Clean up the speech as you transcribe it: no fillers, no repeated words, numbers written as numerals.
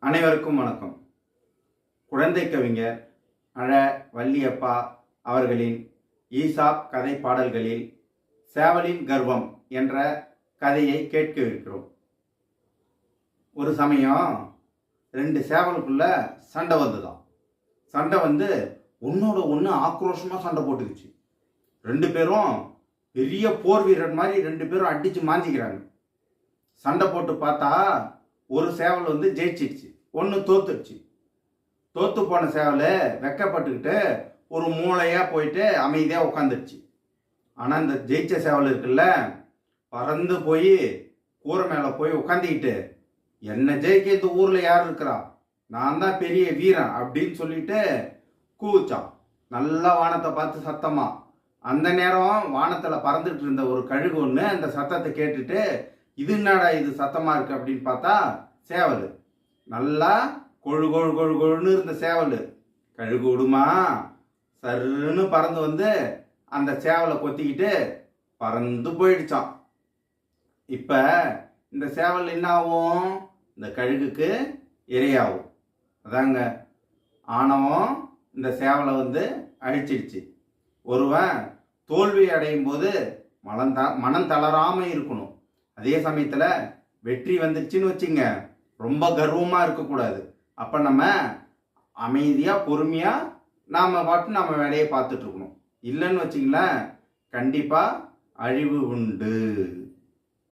அனைவருக்கும் வணக்கம். குழந்தை கவிஞர் அழ வள்ளியப்பா அவர்களின் ஈசாப் கதை பாடல்களில் சேவலின் கர்வம் என்ற கதையை கேட்கவிருக்கிறோம். ஒரு சமயம் 2 சேவலுக்குள்ள சண்டை வந்துதான். சண்டை வந்து ஒன்னோட ஒன்று ஆக்ரோஷமாக சண்டை போட்டுக்குச்சு. 2 பேரும் பெரிய போர் வீரர் மாதிரி 2 பேரும் அடித்து மாஞ்சிக்கிறாங்க. சண்டை போட்டு பார்த்தா ஒரு சேவல் வந்து ஜெயிச்சிடுச்சு, ஒன்று தோத்துடுச்சு. தோத்து போன சேவல் வெக்கப்பட்டுக்கிட்டு ஒரு மூளையாக போயிட்டு அமைதியாக உட்காந்துடுச்சு. ஆனால் இந்த ஜெயிச்ச சேவல் இருக்குல்ல, பறந்து போய் கூரை மேலே போய் உட்காந்துக்கிட்டு, என்ன ஜெயிக்க இந்த ஊரில் யார் இருக்கிறா, நான் தான் பெரிய வீரன் அப்படின்னு சொல்லிட்டு கூச்சான். நல்லா வானத்தை பார்த்து சத்தமா. அந்த நேரம் வானத்தில் பறந்துட்டு இருந்த ஒரு கழுகு ஒன்று அந்த சத்தத்தை கேட்டுட்டு, இது என்னடா இது சத்தமாக இருக்கு அப்படின்னு பார்த்தா சேவல். நல்லா கொழு கொழு கொழு கொழுன்னு இருந்த சேவல் கழுகு விடுமா சருன்னு பறந்து வந்து அந்த சேவலை கொத்திக்கிட்டு பறந்து போயிடுச்சான். இப்போ இந்த சேவல் என்ன ஆகும், இந்த கழுகுக்கு இரையாகும். அதாங்க ஆணவம் இந்த சேவலை வந்து அழிச்சிடுச்சு. ஒருவன் தோல்வி அடையும் போது மனம் தளராமல் இருக்கணும். அதே சமயத்தில் வெற்றி வந்துடுச்சுன்னு வச்சுங்க, ரொம்ப கர்வமாக இருக்கக்கூடாது. அப்போ நம்ம அமைதியாக பொறுமையாக நாம் பாட்டு நம்ம வேலையை பார்த்துட்ருக்கணும். இல்லைன்னு வச்சிங்களேன், கண்டிப்பாக அழிவு உண்டு.